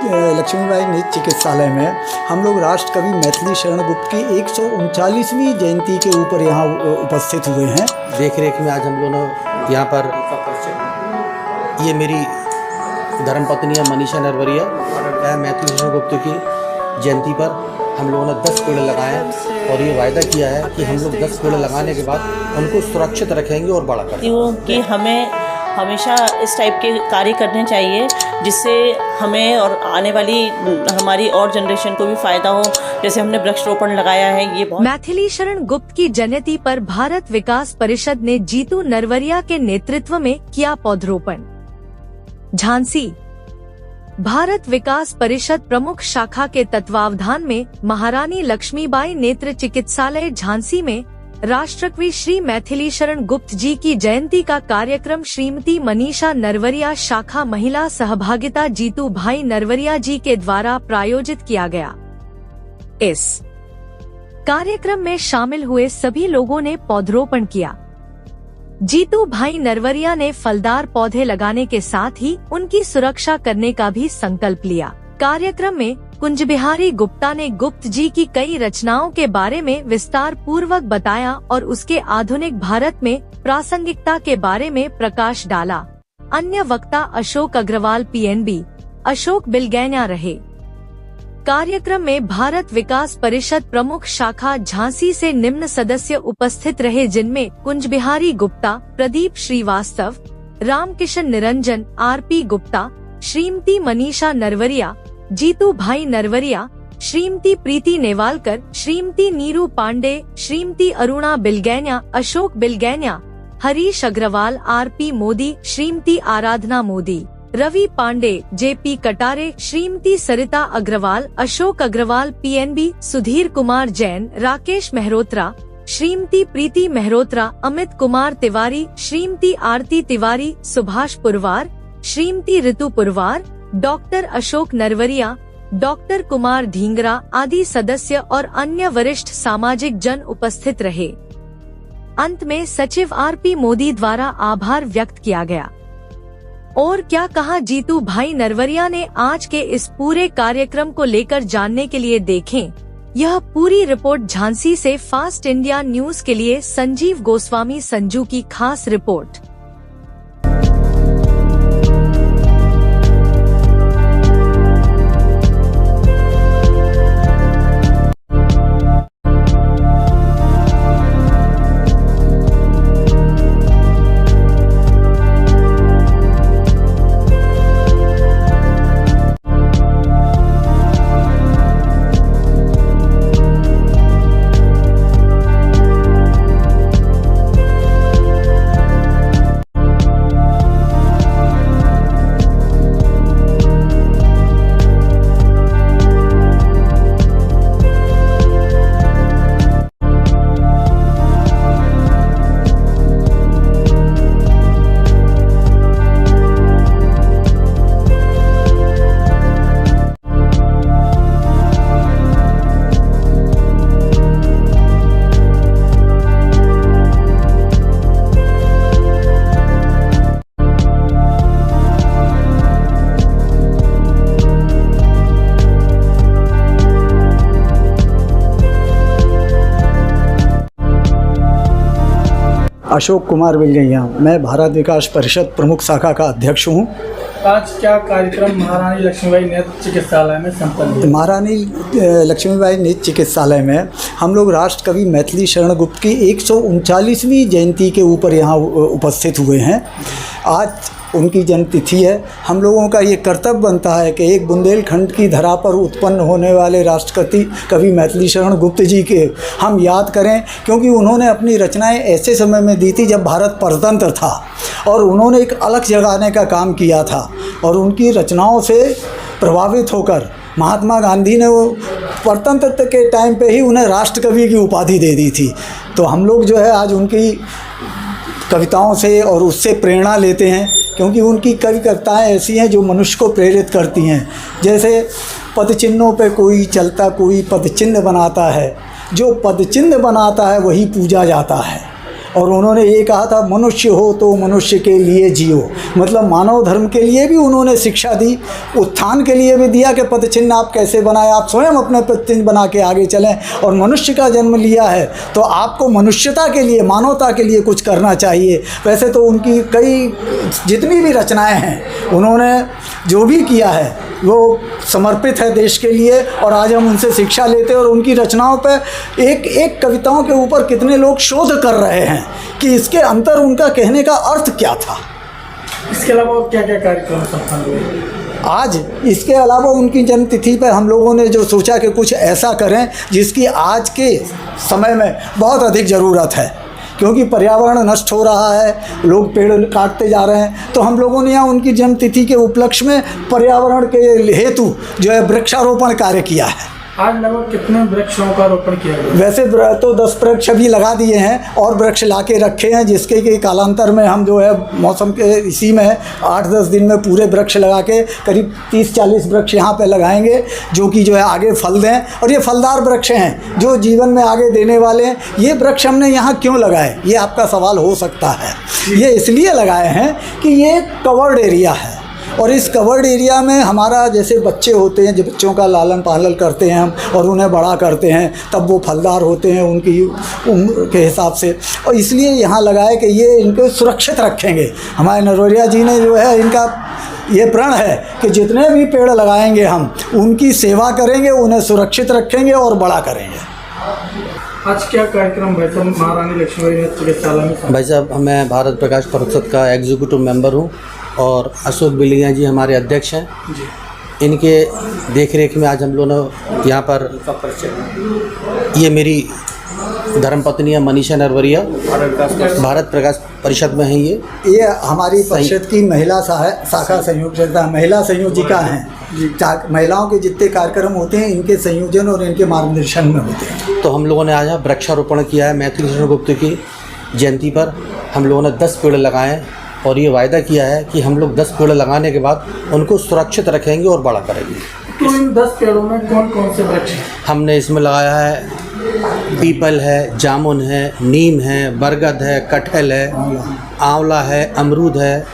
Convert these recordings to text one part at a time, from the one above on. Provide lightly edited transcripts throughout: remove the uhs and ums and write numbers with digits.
लक्ष्मीबाई निज चिकित्सालय में हम लोग राष्ट्र कवि मैथिली शरण गुप्त की 139वीं जयंती के ऊपर यहाँ उपस्थित हुए हैं। देख रेख में आज हम लोगों यहाँ पर ये मेरी धर्मपत्नी है मनीषा नरवरिया मैथिली शरण गुप्त की जयंती पर हम लोगों ने 10 पेड़ लगाए हैं और ये वायदा किया है कि हम लोग 10 पेड़ लगाने के बाद उनको सुरक्षित रखेंगे और बड़ा करेंगे। कि हमें हमेशा इस टाइप के कार्य करने चाहिए जिससे हमें और आने वाली हमारी और जनरेशन को भी फायदा हो। जैसे हमने वृक्षारोपण लगाया है, ये बहुत। मैथिली शरण गुप्त की जयंती पर भारत विकास परिषद ने जीतू नरवरिया के नेतृत्व में किया पौधरोपण। झांसी भारत विकास परिषद प्रमुख शाखा के तत्वावधान में महारानी लक्ष्मीबाई नेत्र चिकित्सालय झांसी में राष्ट्रकवि श्री मैथिली शरण गुप्त जी की जयंती का कार्यक्रम श्रीमती मनीषा नरवरिया शाखा महिला सहभागिता जीतू भाई नरवरिया जी के द्वारा प्रायोजित किया गया। इस कार्यक्रम में शामिल हुए सभी लोगों ने पौधरोपण किया। जीतू भाई नरवरिया ने फलदार पौधे लगाने के साथ ही उनकी सुरक्षा करने का भी संकल्प लिया। कार्यक्रम में कुंज बिहारी गुप्ता ने गुप्त जी की कई रचनाओं के बारे में विस्तार पूर्वक बताया और उसके आधुनिक भारत में प्रासंगिकता के बारे में प्रकाश डाला। अन्य वक्ता अशोक अग्रवाल पीएनबी, अशोक बिलगैन्या रहे। कार्यक्रम में भारत विकास परिषद प्रमुख शाखा झांसी से निम्न सदस्य उपस्थित रहे, जिनमें कुंज बिहारी गुप्ता, प्रदीप श्रीवास्तव, रामकिशन निरंजन, आरपी गुप्ता, श्रीमती मनीषा नरवरिया, जीतू भाई नरवरिया, श्रीमती प्रीति नेवालकर, श्रीमती नीरू पांडे, श्रीमती अरुणा बिलगैन्या, अशोक बिलगैन्या, हरीश अग्रवाल, आरपी मोदी, श्रीमती आराधना मोदी, रवि पांडे, जेपी कटारे, श्रीमती सरिता अग्रवाल, अशोक अग्रवाल पीएनबी, सुधीर कुमार जैन, राकेश मेहरोत्रा, श्रीमती प्रीति मेहरोत्रा, अमित कुमार तिवारी, श्रीमती आरती तिवारी, सुभाष पुरवार, श्रीमती ऋतु पुरवार, डॉक्टर अशोक नरवरिया, डॉक्टर कुमार ढींगरा आदि सदस्य और अन्य वरिष्ठ सामाजिक जन उपस्थित रहे। अंत में सचिव आरपी मोदी द्वारा आभार व्यक्त किया गया। और क्या कहा जीतू भाई नरवरिया ने आज के इस पूरे कार्यक्रम को लेकर जानने के लिए देखें यह पूरी रिपोर्ट झांसी से फास्ट इंडिया न्यूज के लिए संजीव गोस्वामी संजू की खास रिपोर्ट। अशोक कुमार बिलगैन्या, मैं भारत विकास परिषद प्रमुख शाखा का अध्यक्ष हूँ। आज क्या कार्यक्रम महारानी लक्ष्मीबाई नेत्र चिकित्सालय में संपन्न हुआ? महारानी लक्ष्मीबाई निज चिकित्सालय में हम लोग राष्ट्र कवि मैथिली शरण गुप्त की 139वीं जयंती के ऊपर यहाँ उपस्थित हुए हैं। आज उनकी जन्मतिथि है। हम लोगों का ये कर्तव्य बनता है कि एक बुंदेलखंड की धरा पर उत्पन्न होने वाले राष्ट्रकवि कवि मैथिली शरण गुप्त जी के हम याद करें, क्योंकि उन्होंने अपनी रचनाएं ऐसे समय में दी थी जब भारत परतंत्र था और उन्होंने एक अलग जगाने का काम किया था। और उनकी रचनाओं से प्रभावित होकर महात्मा गांधी ने वो परतंत्र के टाइम पे ही उन्हें राष्ट्रकवि की उपाधि दे दी थी। तो हम लोग जो है आज उनकी कविताओं से और उससे प्रेरणा लेते हैं, क्योंकि उनकी कई कविताएँ ऐसी हैं जो मनुष्य को प्रेरित करती हैं। जैसे पदचिन्हों पे कोई चलता कोई पदचिन्ह बनाता है, जो पदचिन्ह बनाता है वही पूजा जाता है। और उन्होंने ये कहा था मनुष्य हो तो मनुष्य के लिए जियो, मतलब मानव धर्म के लिए भी उन्होंने शिक्षा दी, उत्थान के लिए भी दिया कि पदचिन्ह आप कैसे बनाए, आप स्वयं अपने पदचिन्ह बना के आगे चलें, और मनुष्य का जन्म लिया है तो आपको मनुष्यता के लिए, मानवता के लिए कुछ करना चाहिए। वैसे तो उनकी कई जितनी भी रचनाएं हैं, उन्होंने जो भी किया है वो समर्पित है देश के लिए, और आज हम उनसे शिक्षा लेते हैं और उनकी रचनाओं पर एक एक कविताओं के ऊपर कितने लोग शोध कर रहे हैं कि इसके अंतर उनका कहने का अर्थ क्या था। इसके अलावा और क्या क्या कार्यक्रम संपन्न हुए आज इसके अलावा उनकी जन्मतिथि पर हम लोगों ने जो सोचा कि कुछ ऐसा करें जिसकी आज के समय में बहुत अधिक ज़रूरत है, क्योंकि पर्यावरण नष्ट हो रहा है, लोग पेड़ काटते जा रहे हैं, तो हम लोगों ने यहाँ उनकी जन्मतिथि के उपलक्ष्य में पर्यावरण के हेतु जो है वृक्षारोपण कार्य किया है। आज लगभग कितने वृक्षों का रोपण किया गया? वैसे तो 10 वृक्ष अभी लगा दिए हैं और वृक्ष ला के रखे हैं, जिसके कि कालांतर में हम जो है मौसम के इसी में 8-10 दिन में पूरे वृक्ष लगा के करीब 30-40 वृक्ष यहाँ पे लगाएंगे, जो कि जो है आगे फल दें, और ये फलदार वृक्ष हैं जो जीवन में आगे देने वाले हैं। ये वृक्ष हमने यहाँ क्यों लगाए, ये आपका सवाल हो सकता है। ये इसलिए लगाए हैं कि ये कवर्ड एरिया है, और इस कवर्ड एरिया में हमारा जैसे बच्चे होते हैं, जो बच्चों का लालन पालन करते हैं हम और उन्हें बड़ा करते हैं, तब वो फलदार होते हैं उनकी उम्र के हिसाब से, और इसलिए यहाँ लगाए कि ये इनको सुरक्षित रखेंगे। हमारे नरवरिया जी ने जो है, इनका ये प्रण है कि जितने भी पेड़ लगाएंगे हम उनकी सेवा करेंगे, उन्हें सुरक्षित रखेंगे और बड़ा करेंगे। आज क्या कार्यक्रम भाई साहब महारानी लक्ष्मीबाई नेत्र चिकित्सालय में? भाई साहब, मैं भारत प्रकाश परिषद का एग्जीक्यूटिव मेंबर हूँ और अशोक बिलिया जी हमारे अध्यक्ष हैं। इनके देखरेख में आज हम लोगों ने यहाँ पर, ये मेरी धर्मपत्नी है मनीषा नरवरिया, भारत प्रकाश परिषद में है। ये हमारी परिषद की महिला शाखा संयोजकता, महिला संयोजिका हैं। महिलाओं के जितने कार्यक्रम होते हैं इनके संयोजन और इनके मार्गदर्शन में होते हैं। तो हम लोगों ने आज वृक्षारोपण किया है। मैथिली शरण गुप्त की जयंती पर हम लोगों ने 10 पेड़ लगाए हैं, और ये वायदा किया है कि हम लोग 10 पेड़ लगाने के बाद उनको सुरक्षित रखेंगे और बड़ा करेंगे। तो इन 10 पेड़ों में कौन कौन से वृक्ष हैं? हमने इसमें लगाया है पीपल है, जामुन है, नीम है, बरगद है, कटहल है, आंवला है, अमरूद है,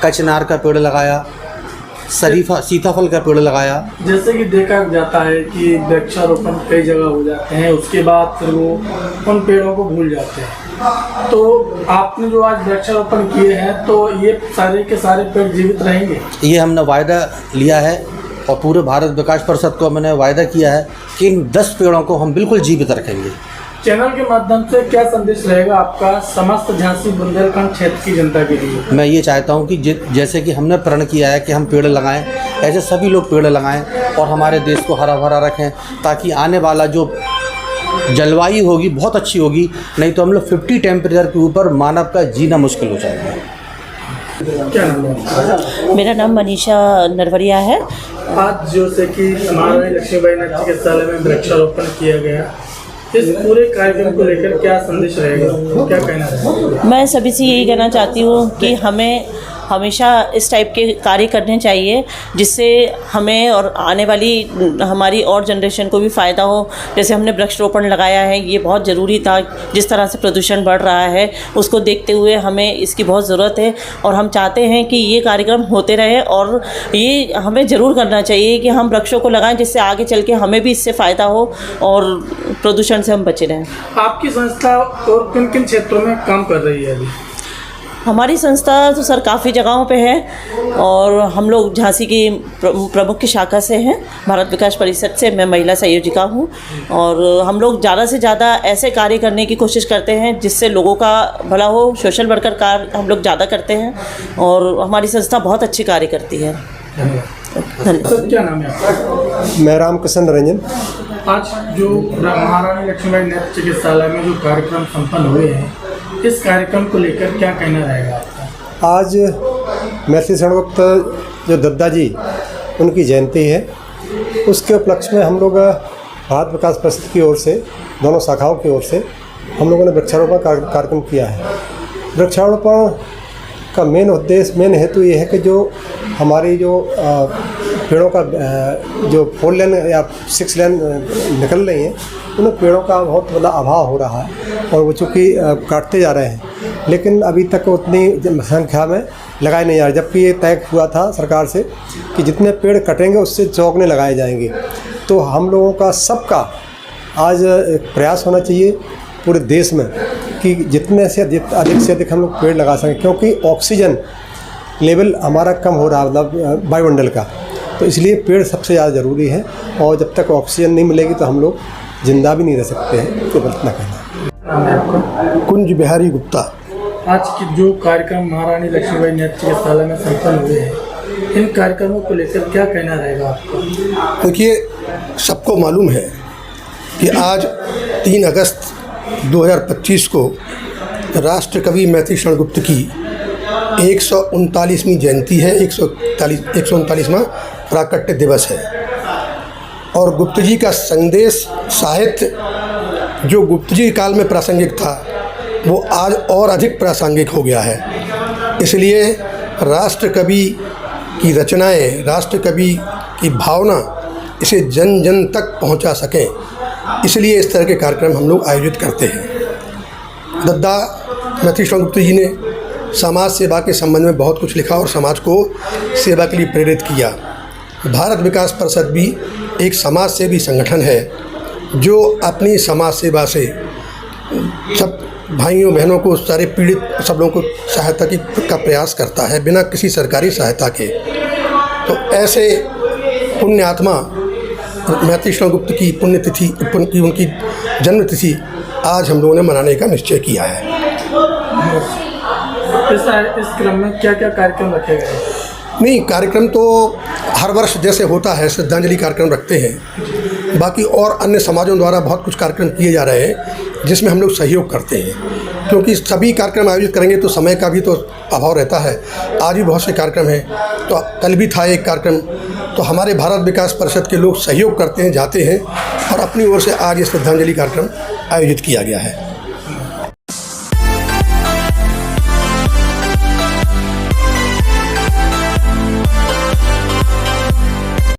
कचनार का पेड़ लगाया, शरीफा सीताफल का पेड़ लगाया। जैसे कि देखा जाता है कि वृक्षारोपण कई जगह हो जाते हैं, उसके बाद फिर वो उन पेड़ों को भूल जाते हैं, तो आपने जो आज वृक्षारोपण किए हैं तो ये सारे के सारे पेड़ जीवित रहेंगे? ये हमने वायदा लिया है और पूरे भारत विकास परिषद को मैंने वायदा किया है कि इन 10 पेड़ों को हम बिल्कुल जीवित रखेंगे। चैनल के माध्यम से क्या संदेश रहेगा आपका समस्त झांसी बुंदेलखंड क्षेत्र की जनता के लिए? मैं ये चाहता हूँ कि जैसे कि हमने प्रण किया है कि हम पेड़ लगाएं, ऐसे सभी लोग पेड़ लगाएं और हमारे देश को हरा भरा रखें, ताकि आने वाला जो जलवायु होगी बहुत अच्छी होगी, नहीं तो हम लोग 50 टेम्परेचर के ऊपर मानव का जीना मुश्किल हो जाएगा। क्या नाम है? मेरा नाम मनीषा नरवरिया है। आज जो से कि महारानी लक्ष्मीबाई नेत्र चिकित्सालय में वृक्षारोपण किया गया, इस पूरे कार्यक्रम को लेकर क्या संदेश रहेगा, क्या कहना है? मैं सभी से यही कहना चाहती हूँ कि हमें हमेशा इस टाइप के कार्य करने चाहिए जिससे हमें और आने वाली हमारी और जनरेशन को भी फ़ायदा हो। जैसे हमने वृक्षारोपण लगाया है, ये बहुत ज़रूरी था। जिस तरह से प्रदूषण बढ़ रहा है उसको देखते हुए हमें इसकी बहुत ज़रूरत है, और हम चाहते हैं कि ये कार्यक्रम होते रहे, और ये हमें ज़रूर करना चाहिए कि हम वृक्षों को लगाएं जिससे आगे चल के हमें भी इससे फ़ायदा हो और प्रदूषण से हम बचे रहें। आपकी संस्था और किन किन क्षेत्रों में काम कर रही है अभी? हमारी संस्था तो सर काफ़ी जगहों पे है, और हम लोग झांसी की प्रमुख की शाखा से हैं, भारत विकास परिषद से। मैं महिला संयोजिका हूँ, और हम लोग ज़्यादा से ज़्यादा ऐसे कार्य करने की कोशिश करते हैं जिससे लोगों का भला हो। सोशल वर्कर कार्य हम लोग ज़्यादा करते हैं, और हमारी संस्था बहुत अच्छी कार्य करती है। धन्यवाद। क्या नाम है आपका? मैं रामकृष्ण रंजन। आज जो महारानी लक्ष्मीबाई नेत्र चिकित्सालय में जो कार्यक्रम संपन्न हुए हैं, इस कार्यक्रम को लेकर क्या कहना रहेगा आपका? आज मैथिली शरण गुप्त जो दद्दा जी उनकी जयंती है, उसके उपलक्ष्य में हम लोग भारत विकास परिषद की ओर से, दोनों शाखाओं की ओर से हम लोगों ने वृक्षारोपण कार्यक्रम किया है। वृक्षारोपण का मेन उद्देश्य, मेन हेतु ये है कि जो हमारी जो पेड़ों का जो 4 लेन या 6 लेन निकल रही हैं, उन पेड़ों का बहुत मतलब अभाव हो रहा है और वो चूँकि काटते जा रहे हैं, लेकिन अभी तक उतनी संख्या में लगाए नहीं जा रहे। जबकि ये तय हुआ था सरकार से कि जितने पेड़ कटेंगे उससे चौगुने लगाए जाएंगे। तो हम लोगों का सबका आज एक प्रयास होना चाहिए पूरे देश में कि जितने से अधिक हम लोग पेड़ लगा सकें, क्योंकि ऑक्सीजन लेवल हमारा कम हो रहा है, मतलब वायुमंडल का। तो इसलिए पेड़ सबसे ज़्यादा ज़रूरी है और जब तक ऑक्सीजन नहीं मिलेगी तो हम लोग जिंदा भी नहीं रह सकते हैं। तो इतना कहना। कुंज बिहारी गुप्ता। आज की जो कार्यक्रम महारानी लक्ष्मीबाई नेत्र चिकित्सालय में संपन्न हुए हैं, इन कार्यक्रमों को लेकर क्या कहना रहेगा आपका? देखिए, सबको मालूम है कि आज 3 अगस्त 2025 को राष्ट्रकवि मैथिली शरण गुप्त की 139वीं जयंती है, 139वां प्राकट्य दिवस है। और गुप्त जी का संदेश साहित्य जो गुप्त जी काल में प्रासंगिक था वो आज और अधिक प्रासंगिक हो गया है। इसलिए राष्ट्र कवि की रचनाएं, राष्ट्र कवि की भावना इसे जन जन तक पहुंचा सकें, इसलिए इस तरह के कार्यक्रम हम लोग आयोजित करते हैं। दद्दा मैथिली शरण गुप्त जी ने समाज सेवा के संबंध में बहुत कुछ लिखा और समाज को सेवा के लिए प्रेरित किया। भारत विकास परिषद भी एक समाज सेवी संगठन है जो अपनी समाज सेवा से सब भाइयों बहनों को, सारे पीड़ित सब लोगों को सहायता का प्रयास करता है बिना किसी सरकारी सहायता के। तो ऐसे पुण्य आत्मा मैथिली शरण गुप्त की पुण्यतिथि, उनकी जन्मतिथि आज हम लोगों ने मनाने का निश्चय किया है। इस क्रम में क्या क्या कार्यक्रम रखे गए? नहीं, कार्यक्रम तो हर वर्ष जैसे होता है श्रद्धांजलि कार्यक्रम रखते हैं। बाकी और अन्य समाजों द्वारा बहुत कुछ कार्यक्रम किए जा रहे हैं जिसमें हम लोग सहयोग करते हैं, क्योंकि सभी कार्यक्रम आयोजित करेंगे तो समय का भी तो अभाव रहता है। आज भी बहुत से कार्यक्रम हैं, तो कल भी था एक कार्यक्रम। तो हमारे भारत विकास परिषद के लोग सहयोग करते हैं, जाते हैं और अपनी ओर से आज ये श्रद्धांजलि कार्यक्रम आयोजित किया गया है।